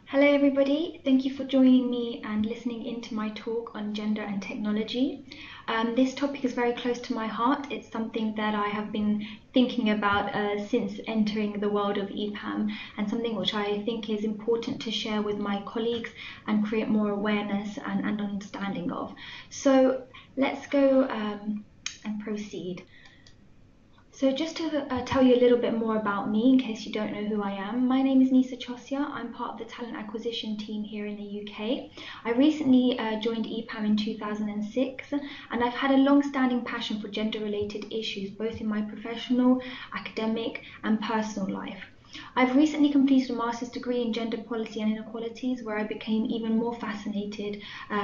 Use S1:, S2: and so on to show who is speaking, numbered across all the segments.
S1: Hello everybody, thank you for joining me and listening into my talk on gender and technology. This topic is very close to my heart. It's something that I have been thinking about since entering the world of EPAM, and something which I think is important to share with my colleagues and create more awareness and understanding of. So let's go and proceed. So just to tell you a little bit more about me, in case you don't know who I am, my name is Nisa Chosia. I'm part of the talent acquisition team here in the UK. I recently joined EPAM in 2006, and I've had a long-standing passion for gender-related issues, both in my professional, academic, and personal life. I've recently completed a master's degree in gender policy and inequalities, where I became even more fascinated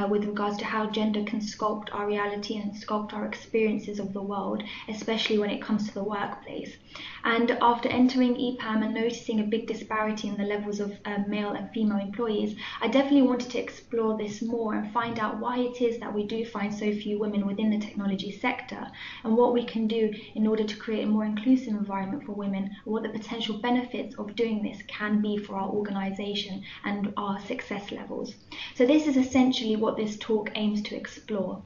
S1: with regards to how gender can sculpt our reality and sculpt our experiences of the world, especially when it comes to the workplace. And after entering EPAM and noticing a big disparity in the levels of male and female employees, I definitely wanted to explore this more and find out why it is that we do find so few women within the technology sector, and what we can do in order to create a more inclusive environment for women, and what the potential benefits of doing this can be for our organization and our success levels. So this is essentially what this talk aims to explore.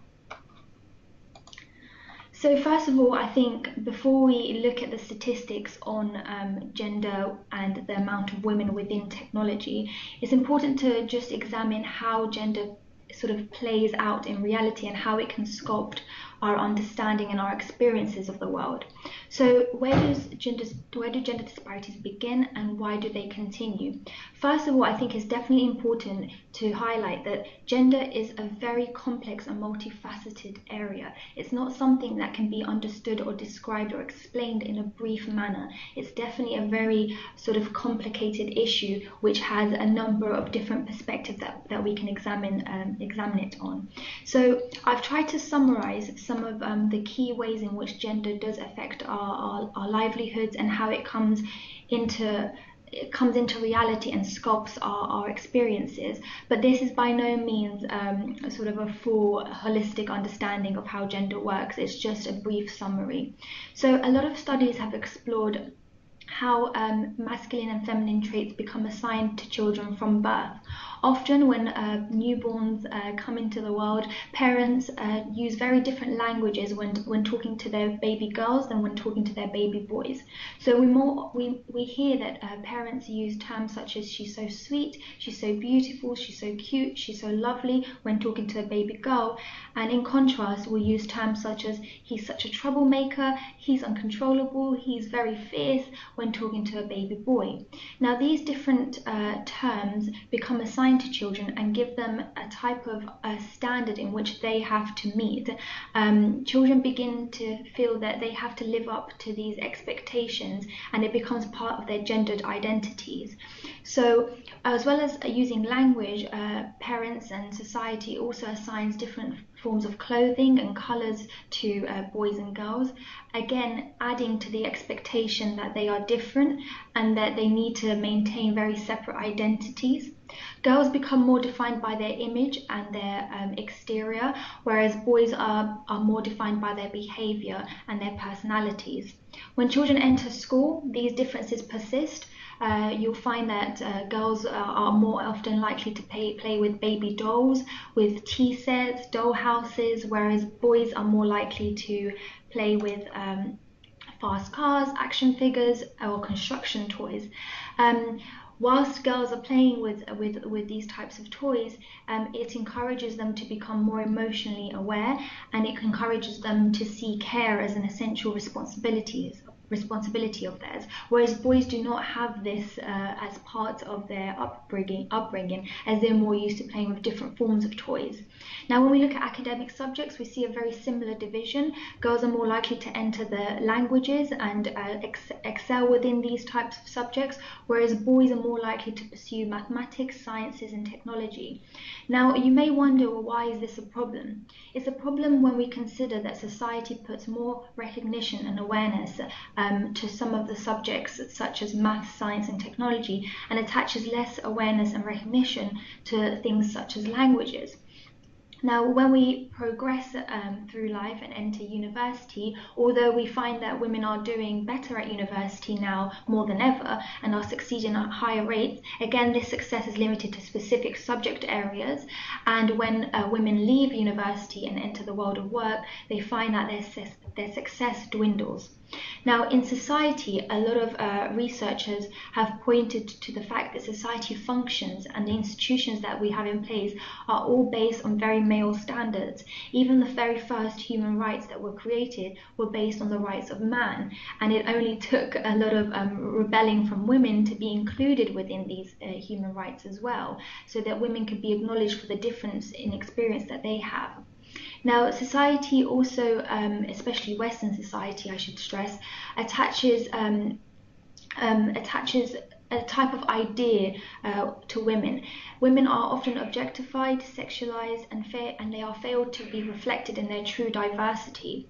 S1: So first of all, I think before we look at the statistics on gender and the amount of women within technology, it's important to just examine how gender sort of plays out in reality and how it can sculpt our understanding and our experiences of the world. So where do gender disparities begin, and why do they continue? First of all, I think it's definitely important to highlight that gender is a very complex and multifaceted area. It's not something that can be understood or described or explained in a brief manner. It's definitely a very sort of complicated issue which has a number of different perspectives that we can examine it on. So I've tried to summarize some of the key ways in which gender does affect our livelihoods and how it comes into reality and sculpts our experiences. But this is by no means sort of a full holistic understanding of how gender works. It's just a brief summary. So a lot of studies have explored how masculine and feminine traits become assigned to children from birth. Often when newborns come into the world, parents use very different languages when talking to their baby girls than when talking to their baby boys. So we hear that parents use terms such as "she's so sweet," "she's so beautiful," "she's so cute," "she's so lovely" when talking to a baby girl. And in contrast, we use terms such as "he's such a troublemaker," "he's uncontrollable," "he's very fierce" when talking to a baby boy. Now these different terms become assigned to children and give them a type of standard in which they have to meet. Children begin to feel that they have to live up to these expectations, and it becomes part of their gendered identities. So as well as using language, parents and society also assigns different forms of clothing and colors to boys and girls, again adding to the expectation that they are different and that they need to maintain very separate identities. Girls become more defined by their image and their exterior, whereas boys are more defined by their behavior and their personalities. When children enter school, these differences persist. You'll find that girls are more often likely to play with baby dolls, with tea sets, doll houses, whereas boys are more likely to play with fast cars, action figures, or construction toys. Whilst girls are playing with these types of toys, it encourages them to become more emotionally aware, and it encourages them to see care as an essential responsibility of theirs, whereas boys do not have this as part of their upbringing, as they're more used to playing with different forms of toys. Now when we look at academic subjects, we see a very similar division. Girls are more likely to enter the languages and excel within these types of subjects, whereas boys are more likely to pursue mathematics, sciences and technology. Now you may wonder, well, why is this a problem? It's a problem when we consider that society puts more recognition and awareness to some of the subjects such as math, science and technology, and attaches less awareness and recognition to things such as languages. Now, when we progress through life and enter university, although we find that women are doing better at university now more than ever and are succeeding at higher rates, again, this success is limited to specific subject areas. And when women leave university and enter the world of work, they find that their success dwindles. Now, in society, a lot of researchers have pointed to the fact that society functions and the institutions that we have in place are all based on very male standards. Even the very first human rights that were created were based on the rights of man, and it only took a lot of rebelling from women to be included within these human rights as well, so that women could be acknowledged for the difference in experience that they have. Now, society also, especially Western society, I should stress, attaches a type of idea to women. Women are often objectified, sexualized, and they are failed to be reflected in their true diversity.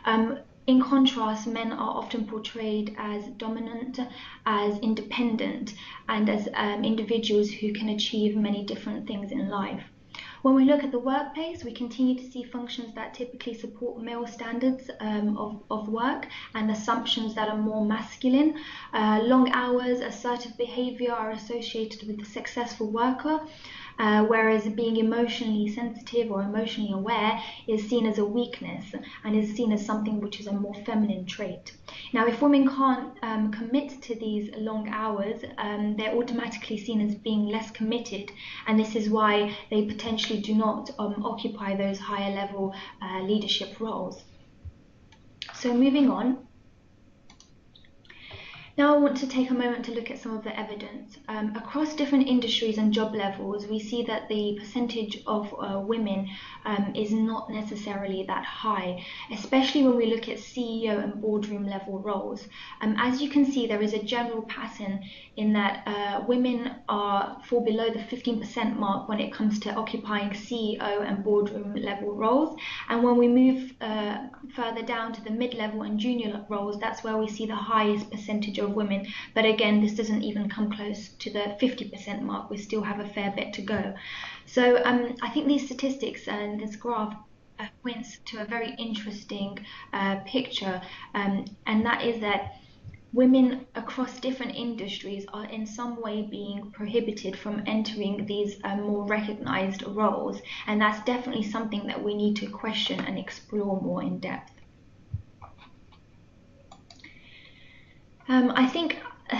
S1: In contrast, men are often portrayed as dominant, as independent, and as individuals who can achieve many different things in life. When we look at the workplace, we continue to see functions that typically support male standards of work and assumptions that are more masculine. Long hours, assertive behavior are associated with the successful worker, whereas being emotionally sensitive or emotionally aware is seen as a weakness and is seen as something which is a more feminine trait. Now, if women can't commit to these long hours, they're automatically seen as being less committed, and this is why they potentially do not occupy those higher level leadership roles. So moving on. Now I want to take a moment to look at some of the evidence. Across different industries and job levels, we see that the percentage of women is not necessarily that high, especially when we look at CEO and boardroom level roles. As you can see, there is a general pattern in that women fall below the 15% mark when it comes to occupying CEO and boardroom level roles. And when we move further down to the mid-level and junior roles, that's where we see the highest percentage of women. But again, this doesn't even come close to the 50% mark. We still have a fair bit to go. So I think these statistics and this graph points to a very interesting picture, and that is that women across different industries are in some way being prohibited from entering these more recognized roles, and that's definitely something that we need to question and explore more in depth. I think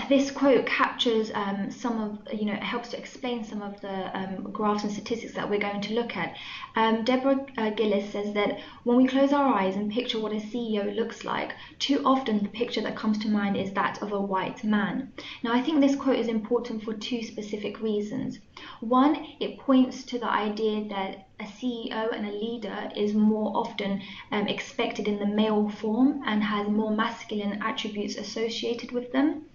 S1: this quote captures some of, it helps to explain some of the graphs and statistics that we're going to look at. Deborah Gillis says that when we close our eyes and picture what a CEO looks like, too often the picture that comes to mind is that of a white man. Now, I think this quote is important for two specific reasons. One, it points to the idea that a CEO and a leader is more often expected in the male form and has more masculine attributes associated with them.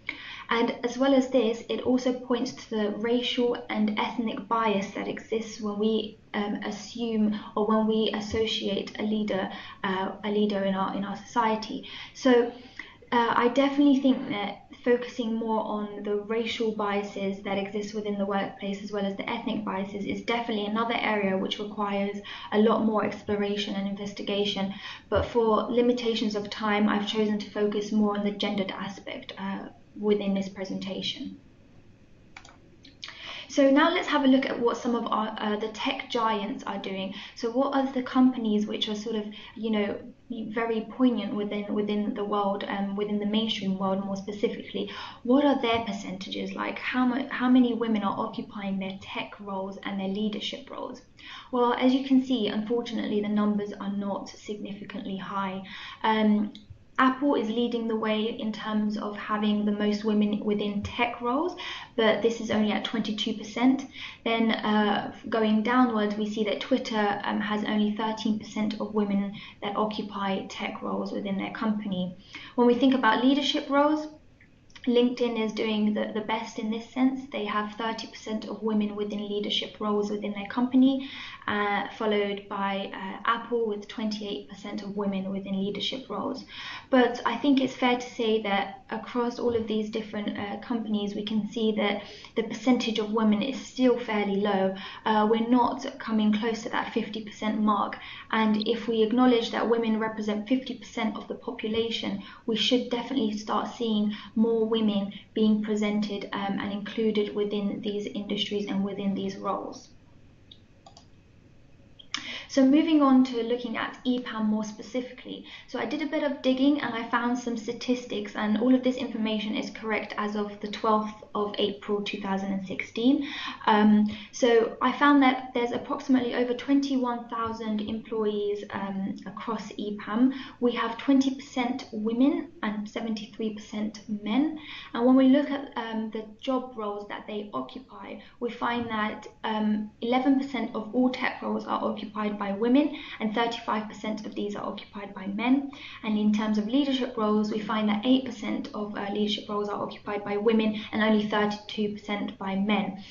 S1: And as well as this, it also points to the racial and ethnic bias that exists when we assume or when we associate a leader in our society. So I definitely think that focusing more on the racial biases that exist within the workplace as well as the ethnic biases is definitely another area which requires a lot more exploration and investigation. But for limitations of time, I've chosen to focus more on the gendered aspect within this presentation. So now let's have a look at what some of the tech giants are doing. So what are the companies which are sort of, very poignant within the world, within the mainstream world more specifically? What are their percentages like? How many women are occupying their tech roles and their leadership roles? Well, as you can see, unfortunately, the numbers are not significantly high. Apple is leading the way in terms of having the most women within tech roles, but this is only at 22%. Then going downwards, we see that Twitter has only 13% of women that occupy tech roles within their company. When we think about leadership roles, LinkedIn is doing the best in this sense. They have 30% of women within leadership roles within their company, followed by Apple with 28% of women within leadership roles. But I think it's fair to say that across all of these different companies, we can see that the percentage of women is still fairly low. We're not coming close to that 50% mark. And if we acknowledge that women represent 50% of the population, we should definitely start seeing more women being presented and included within these industries and within these roles. So moving on to looking at EPAM more specifically. So I did a bit of digging and I found some statistics, and all of this information is correct as of the 12th of April 2016. So I found that there's approximately over 21,000 employees across EPAM. We have 20% women and 73% men. And when we look at the job roles that they occupy, we find that 11% of all tech roles are occupied by women and 35% of these are occupied by men. And in terms of leadership roles, we find that 8% of leadership roles are occupied by women and only 32% by men.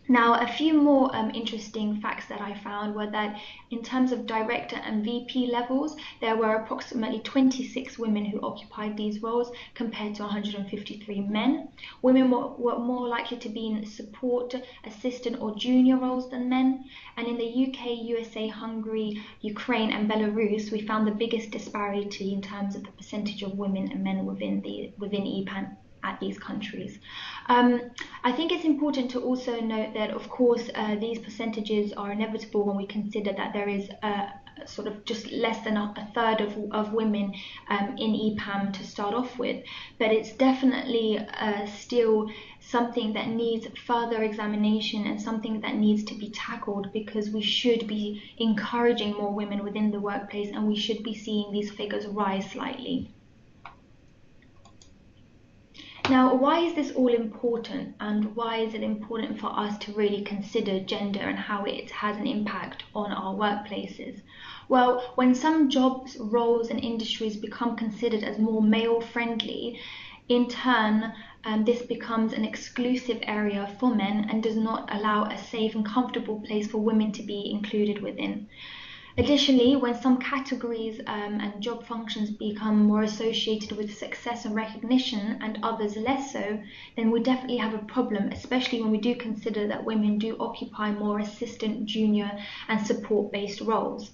S1: Now, a few more interesting facts that I found were that in terms of director and VP levels, there were approximately 26 women who occupied these roles compared to 153 men. Women were more likely to be in support, assistant or junior roles than men. And in the UK, USA, Hungary, Ukraine and Belarus, we found the biggest disparity in terms of the percentage of women and men within EPAM at these countries. I think it's important to also note that, of course, these percentages are inevitable when we consider that there is sort of just less than a third of women in EPAM to start off with. But it's definitely still something that needs further examination and something that needs to be tackled, because we should be encouraging more women within the workplace and we should be seeing these figures rise slightly. Now, why is this all important, and why is it important for us to really consider gender and how it has an impact on our workplaces? Well, when some jobs, roles and industries become considered as more male-friendly, in turn, this becomes an exclusive area for men and does not allow a safe and comfortable place for women to be included within. Additionally, when some categories and job functions become more associated with success and recognition and others less so, then we definitely have a problem, especially when we do consider that women do occupy more assistant, junior and support-based roles.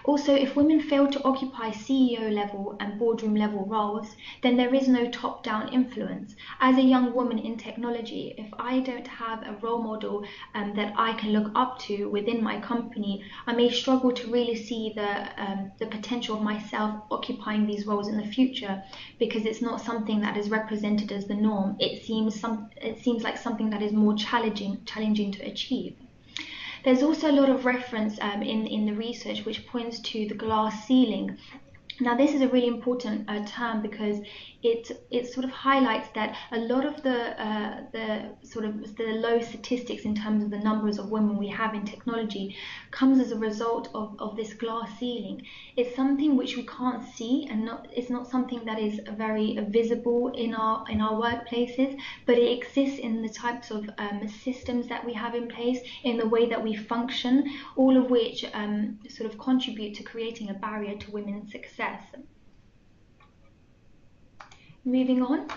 S1: Also, if women fail to occupy CEO level and boardroom level roles, then there is no top-down influence. As a young woman in technology, if I don't have a role model that I can look up to within my company, I may struggle to really see the potential of myself occupying these roles in the future, because it's not something that is represented as the norm. It seems like something that is more challenging to achieve. There's also a lot of reference in the research which points to the glass ceiling. Now, this is a really important term because it sort of highlights that a lot of the low statistics in terms of the numbers of women we have in technology comes as a result of this glass ceiling. It's something which we can't see, and it's not something that is very visible in our workplaces, but it exists in the types of systems that we have in place, in the way that we function, all of which sort of contribute to creating a barrier to women's success. Moving on.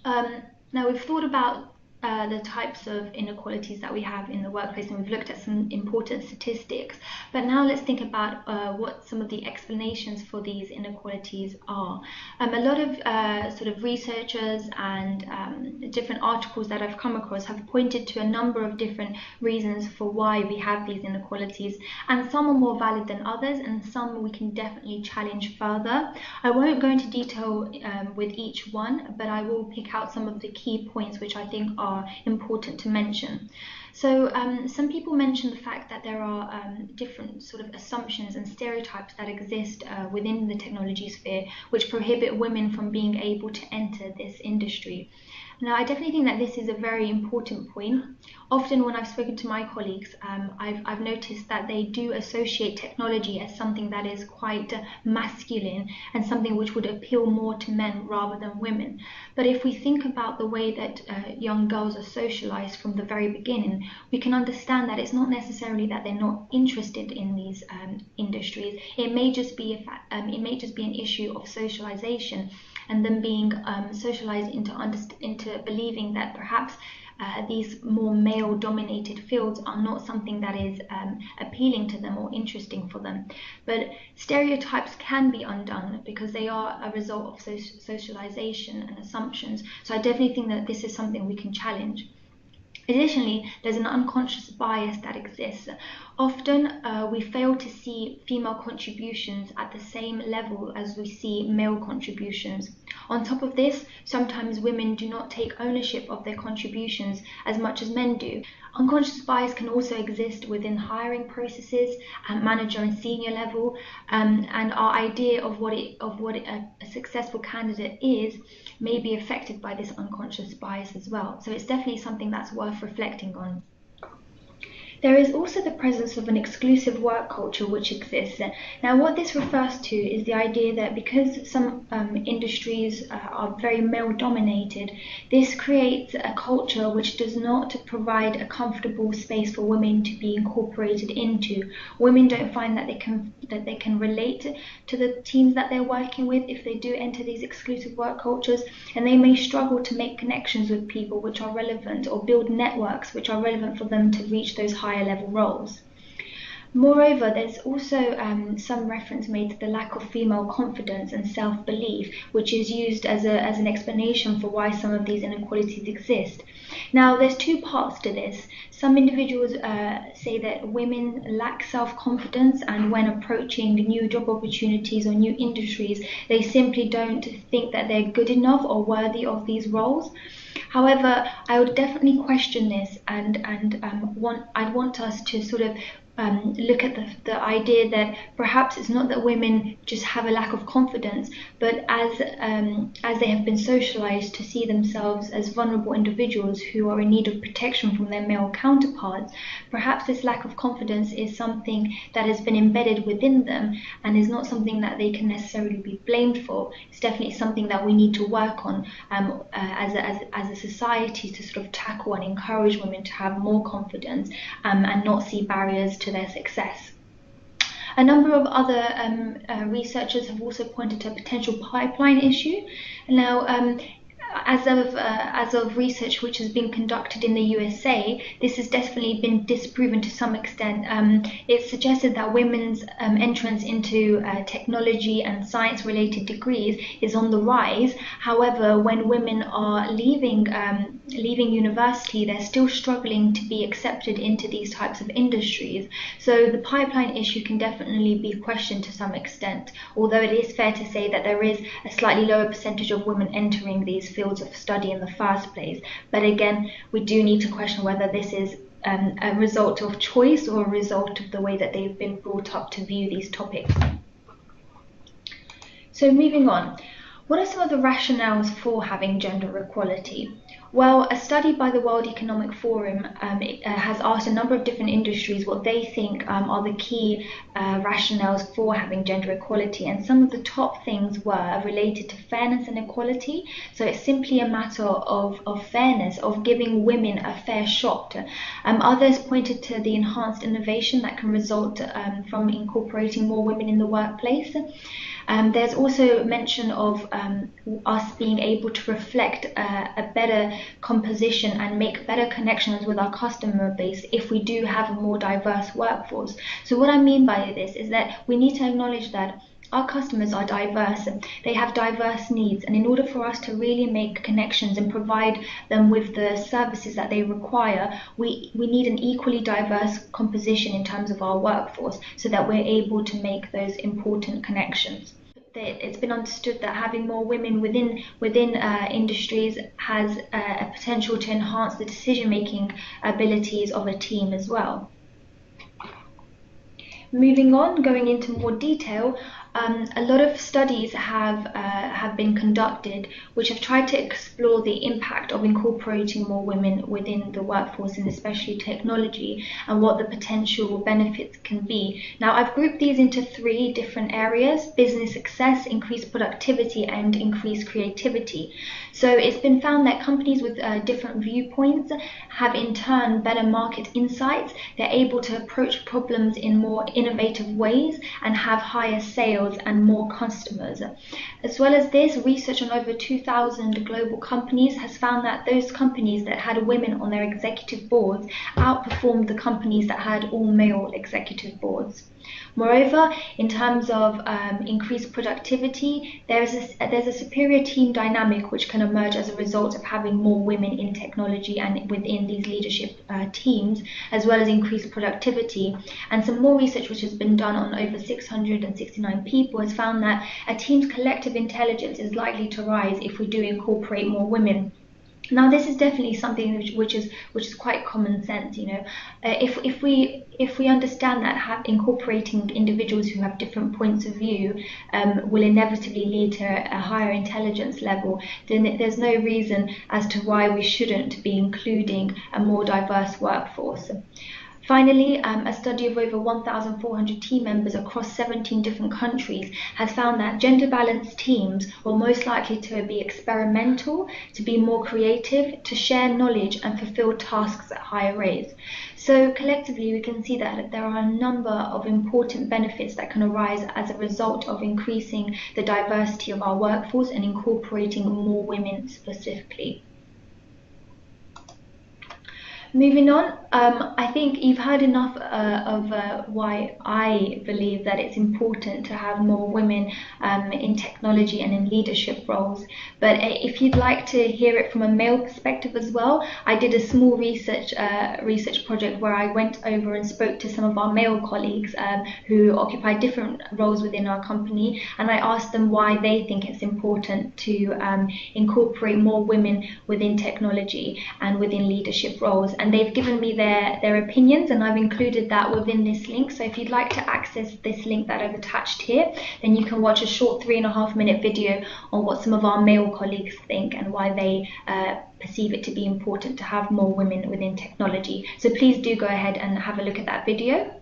S1: Now, we've thought about the types of inequalities that we have in the workplace, and we've looked at some important statistics. But now let's think about what some of the explanations for these inequalities are. A lot of sort of researchers and different articles that I've come across have pointed to a number of different reasons for why we have these inequalities, and some are more valid than others, and some we can definitely challenge further. I won't go into detail with each one, but I will pick out some of the key points which I think are are important to mention. So some people mention the fact that there are different sort of assumptions and stereotypes that exist within the technology sphere, which prohibit women from being able to enter this industry. Now, I definitely think that this is a very important point. Often when I've spoken to my colleagues, I've noticed that they do associate technology as something that is quite masculine and something which would appeal more to men rather than women. But if we think about the way that young girls are socialized from the very beginning, we can understand that it's not necessarily that they're not interested in these industries. It may just be an issue of socialization and them being socialized into believing that perhaps these more male-dominated fields are not something that is appealing to them or interesting for them. But stereotypes can be undone because they are a result of socialization and assumptions. So I definitely think that this is something we can challenge. Additionally, there's an unconscious bias that exists. Often we fail to see female contributions at the same level as we see male contributions. On top of this, sometimes women do not take ownership of their contributions as much as men do. Unconscious bias can also exist within hiring processes at manager and senior level, and our idea of what a successful candidate is may be affected by this unconscious bias as well. So it's definitely something that's worth reflecting on. There is also the presence of an exclusive work culture which exists. Now, what this refers to is the idea that because some industries are very male-dominated, this creates a culture which does not provide a comfortable space for women to be incorporated into. Women don't find that they can relate to the teams that they're working with if they do enter these exclusive work cultures, and they may struggle to make connections with people which are relevant or build networks which are relevant for them to reach those higher level roles. Moreover, there's also some reference made to the lack of female confidence and self-belief, which is used as an explanation for why some of these inequalities exist. Now, there's two parts to this. Some individuals say that women lack self-confidence, and when approaching new job opportunities or new industries, they simply don't think that they're good enough or worthy of these roles. However, I would definitely question this, and I'd want us to sort of look at the idea that perhaps it's not that women just have a lack of confidence, but as they have been socialized to see themselves as vulnerable individuals who are in need of protection from their male counterparts, perhaps this lack of confidence is something that has been embedded within them and is not something that they can necessarily be blamed for. It's definitely something that we need to work on as a society to sort of tackle and encourage women to have more confidence and not see barriers to their success. A number of other researchers have also pointed to a potential pipeline issue. Now, as of research which has been conducted in the USA, this has definitely been disproven to some extent. It's suggested that women's entrance into technology and science-related degrees is on the rise. However, when women are leaving university, they're still struggling to be accepted into these types of industries. So the pipeline issue can definitely be questioned to some extent, although it is fair to say that there is a slightly lower percentage of women entering these fields of study in the first place. But again, we do need to question whether this is a result of choice or a result of the way that they've been brought up to view these topics. So moving on, what are some of the rationales for having gender equality? Well, a study by the World Economic Forum has asked a number of different industries what they think are the key rationales for having gender equality, and some of the top things were related to fairness and equality. So it's simply a matter of fairness, of giving women a fair shot. Others pointed to the enhanced innovation that can result from incorporating more women in the workplace. There's also mention of us being able to reflect a better composition and make better connections with our customer base if we do have a more diverse workforce. So what I mean by this is that we need to acknowledge that our customers are diverse, they have diverse needs, and in order for us to really make connections and provide them with the services that they require, we need an equally diverse composition in terms of our workforce so that we're able to make those important connections. it's been understood that having more women within industries has a potential to enhance the decision-making abilities of a team as well. Moving on, going into more detail, a lot of studies have been conducted which have tried to explore the impact of incorporating more women within the workforce, and especially technology, and what the potential benefits can be. Now, I've grouped these into 3 different areas: business success, increased productivity, and increased creativity. So it's been found that companies with different viewpoints have in turn better market insights. They're able to approach problems in more innovative ways and have higher sales and more customers. As well as this, research on over 2,000 global companies has found that those companies that had women on their executive boards outperformed the companies that had all male executive boards. Moreover, in terms of increased productivity, there's a superior team dynamic which can emerge as a result of having more women in technology and within these leadership teams, as well as increased productivity. And some more research which has been done on over 669 people has found that a team's collective intelligence is likely to rise if we do incorporate more women. Now, this is definitely something which is quite common sense. If we understand that incorporating individuals who have different points of view will inevitably lead to a higher intelligence level, then there's no reason as to why we shouldn't be including a more diverse workforce. Finally, a study of over 1,400 team members across 17 different countries has found that gender-balanced teams were most likely to be experimental, to be more creative, to share knowledge and fulfill tasks at higher rates. So collectively, we can see that there are a number of important benefits that can arise as a result of increasing the diversity of our workforce and incorporating more women specifically. Moving on, I think you've heard enough of why I believe that it's important to have more women in technology and in leadership roles. But if you'd like to hear it from a male perspective as well, I did a small research project where I went over and spoke to some of our male colleagues who occupy different roles within our company, and I asked them why they think it's important to incorporate more women within technology and within leadership roles. And they've given me their opinions, and I've included that within this link. So if you'd like to access this link that I've attached here, then you can watch a short 3.5-minute video on what some of our male colleagues think and why they perceive it to be important to have more women within technology. So please do go ahead and have a look at that video.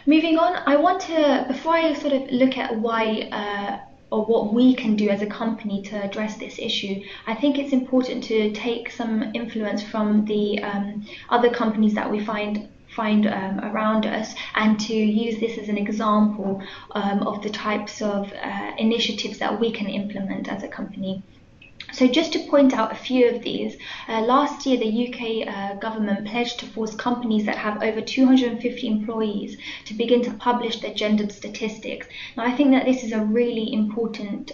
S1: Moving on, I want to, before I sort of look at why or what we can do as a company to address this issue, I think it's important to take some influence from the other companies that we find around us, and to use this as an example of the types of initiatives that we can implement as a company. So just to point out a few of these, last year the UK government pledged to force companies that have over 250 employees to begin to publish their gendered statistics. Now, I think that this is a really important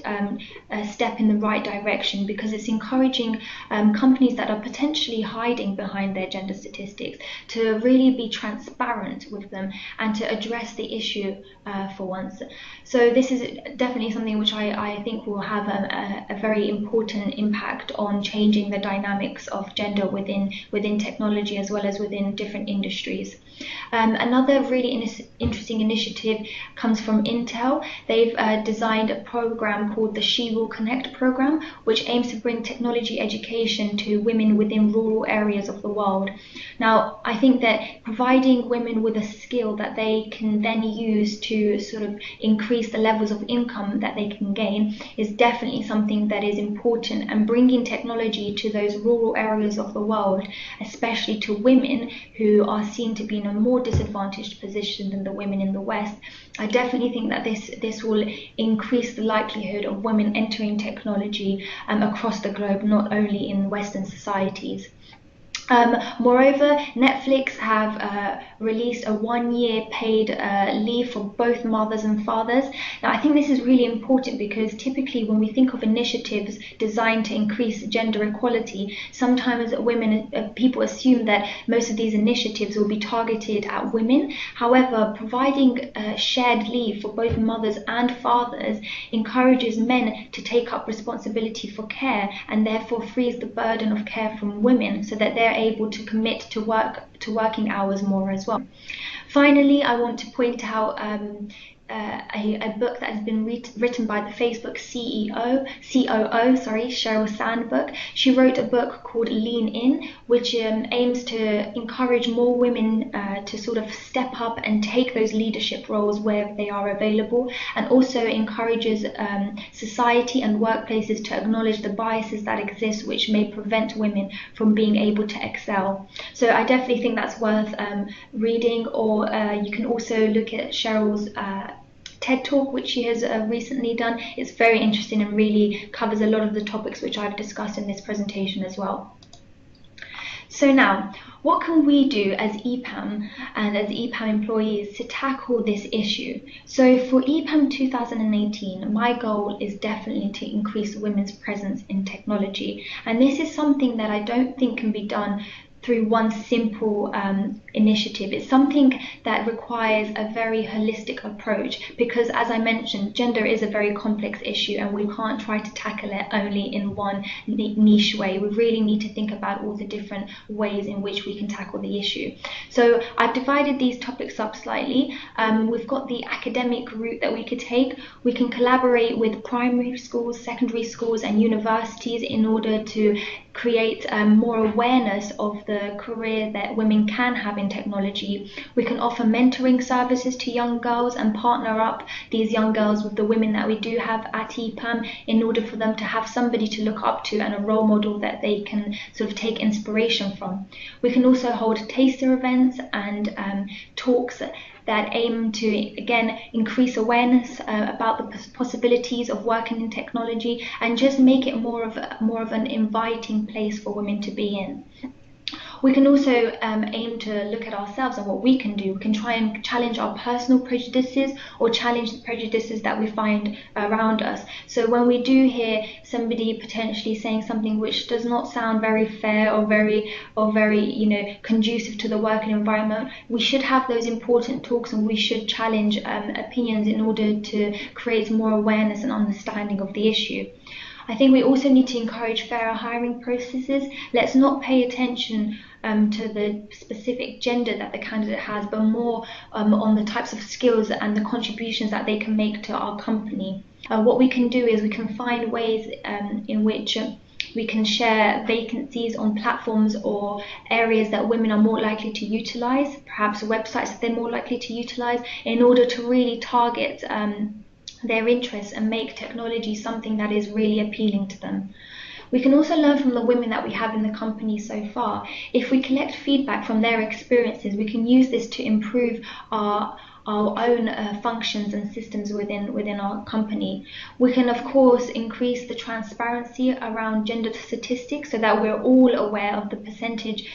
S1: step in the right direction, because it's encouraging companies that are potentially hiding behind their gender statistics to really be transparent with them and to address the issue for once. So this is definitely something which I think will have a very important impact on changing the dynamics of gender within technology as well as within different industries. Another really interesting initiative comes from Intel. They've designed a program called the She Will Connect program, which aims to bring technology education to women within rural areas of the world. Now, I think that providing women with a skill that they can then use to sort of increase the levels of income that they can gain is definitely something that is important, and bringing technology to those rural areas of the world, especially to women who are seen to be in a more disadvantaged position than the women in the West. I definitely think that this will increase the likelihood of women entering technology across the globe, not only in Western societies. Moreover, Netflix have released a 1-year paid leave for both mothers and fathers. Now, I think this is really important because typically when we think of initiatives designed to increase gender equality, sometimes people assume that most of these initiatives will be targeted at women. However, providing shared leave for both mothers and fathers encourages men to take up responsibility for care and therefore frees the burden of care from women so that they're able to commit to working hours more as well. Finally, I want to point out a book that has been written by the Facebook COO, Sheryl Sandberg. She wrote a book called Lean In, which aims to encourage more women to sort of step up and take those leadership roles where they are available, and also encourages society and workplaces to acknowledge the biases that exist which may prevent women from being able to excel. So I definitely think that's worth reading, or you can also look at Sheryl's TED Talk, which she has recently done. It's very interesting and really covers a lot of the topics which I've discussed in this presentation as well. So now, what can we do as EPAM and as EPAM employees to tackle this issue? So for EPAM 2018, my goal is definitely to increase women's presence in technology. And this is something that I don't think can be done through one simple initiative. It's something that requires a very holistic approach because, as I mentioned, gender is a very complex issue and we can't try to tackle it only in one niche way. We really need to think about all the different ways in which we can tackle the issue. So I've divided these topics up slightly. We've got the academic route that we could take. We can collaborate with primary schools, secondary schools and universities in order to create more awareness of the career that women can have in technology. We can offer mentoring services to young girls and partner up these young girls with the women that we do have at EPAM in order for them to have somebody to look up to and a role model that they can sort of take inspiration from. We can also hold taster events and talks that aim to, again, increase awareness about the possibilities of working in technology and just make it more of an inviting place for women to be in. We can also aim to look at ourselves and what we can do. We can try and challenge our personal prejudices or challenge the prejudices that we find around us. So when we do hear somebody potentially saying something which does not sound very fair or very conducive to the working environment, we should have those important talks and we should challenge opinions in order to create more awareness and understanding of the issue. I think we also need to encourage fairer hiring processes. Let's not pay attention to the specific gender that the candidate has, but more on the types of skills and the contributions that they can make to our company. What we can do is we can find ways in which we can share vacancies on platforms or areas that women are more likely to utilize, perhaps websites that they're more likely to utilize, in order to really target their interests and make technology something that is really appealing to them. We can also learn from the women that we have in the company so far. If we collect feedback from their experiences, we can use this to improve our own functions and systems within our company. We can, of course, increase the transparency around gender statistics so that we're all aware of the percentages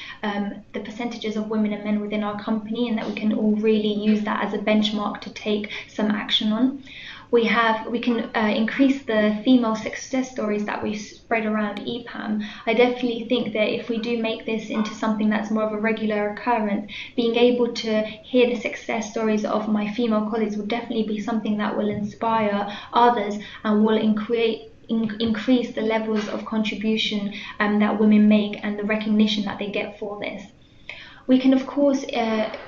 S1: of women and men within our company, and that we can all really use that as a benchmark to take some action on. We can increase the female success stories that we spread around EPAM. I definitely think that if we do make this into something that's more of a regular occurrence, being able to hear the success stories of my female colleagues will definitely be something that will inspire others and will increase the levels of contribution that women make and the recognition that they get for this. We can, of course,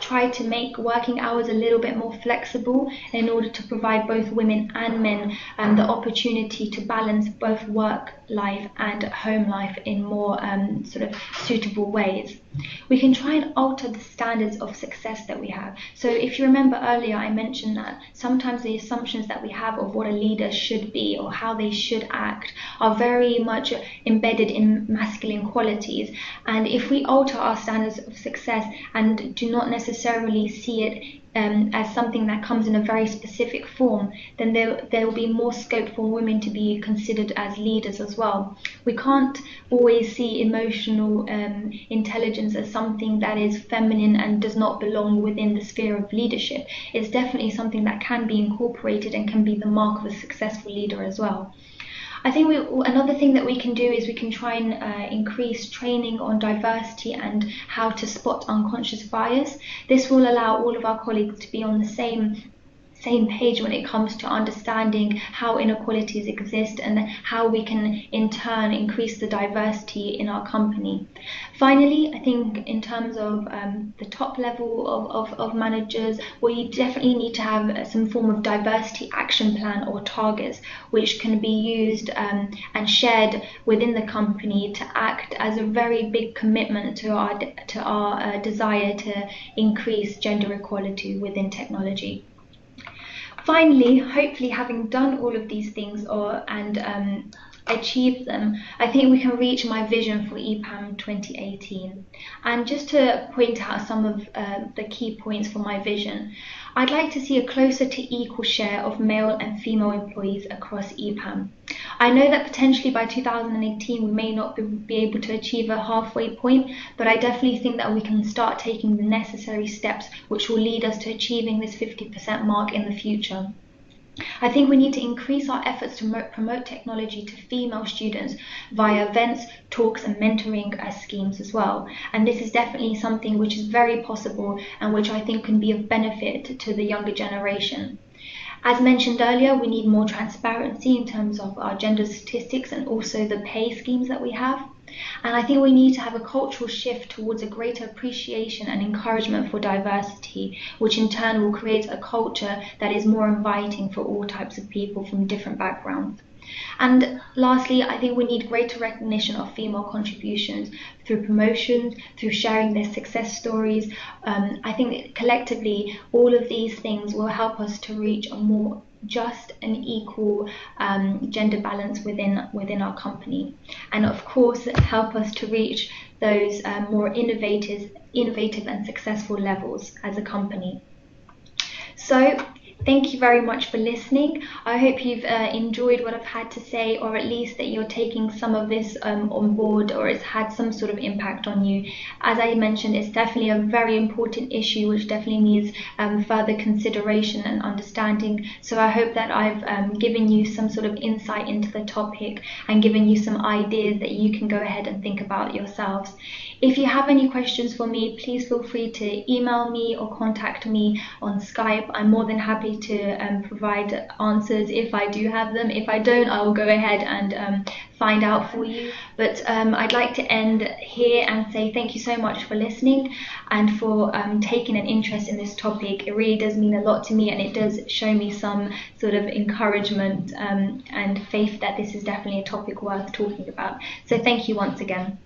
S1: try to make working hours a little bit more flexible in order to provide both women and men the opportunity to balance both work life and home life in more sort of suitable ways. We can try and alter the standards of success that we have. So if you remember earlier, I mentioned that sometimes the assumptions that we have of what a leader should be or how they should act are very much embedded in masculine qualities. And if we alter our standards of success and do not necessarily see it as something that comes in a very specific form, then there will be more scope for women to be considered as leaders as well. We can't always see emotional intelligence as something that is feminine and does not belong within the sphere of leadership. It's definitely something that can be incorporated and can be the mark of a successful leader as well. I think another thing that we can do is we can try and increase training on diversity and how to spot unconscious bias. This will allow all of our colleagues to be on the same page when it comes to understanding how inequalities exist and how we can in turn increase the diversity in our company. Finally, I think in terms of the top level of managers, we definitely need to have some form of diversity action plan or targets which can be used and shared within the company to act as a very big commitment to our desire to increase gender equality within technology. Finally, hopefully having done all of these things and achieved them, I think we can reach my vision for EPAM 2018. And just to point out some of the key points for my vision, I'd like to see a closer to equal share of male and female employees across EPAM. I know that potentially by 2018 we may not be able to achieve a halfway point, but I definitely think that we can start taking the necessary steps which will lead us to achieving this 50% mark in the future. I think we need to increase our efforts to promote technology to female students via events, talks and mentoring schemes as well. And this is definitely something which is very possible and which I think can be of benefit to the younger generation. As mentioned earlier, we need more transparency in terms of our gender statistics and also the pay schemes that we have. And I think we need to have a cultural shift towards a greater appreciation and encouragement for diversity, which in turn will create a culture that is more inviting for all types of people from different backgrounds. And lastly, I think we need greater recognition of female contributions through promotions, through sharing their success stories. I think collectively, all of these things will help us to reach a more just and equal gender balance within our company, and of course help us to reach those more innovative and successful levels as a company. So thank you very much for listening. I hope you've enjoyed what I've had to say, or at least that you're taking some of this on board, or it's had some sort of impact on you. As I mentioned, it's definitely a very important issue which definitely needs further consideration and understanding. So I hope that I've given you some sort of insight into the topic and given you some ideas that you can go ahead and think about yourselves. If you have any questions for me, please feel free to email me or contact me on Skype. I'm more than happy to provide answers if I do have them. If I don't, I will go ahead and find out for you. But I'd like to end here and say thank you so much for listening and for taking an interest in this topic. It really does mean a lot to me, and it does show me some sort of encouragement and faith that this is definitely a topic worth talking about. So thank you once again.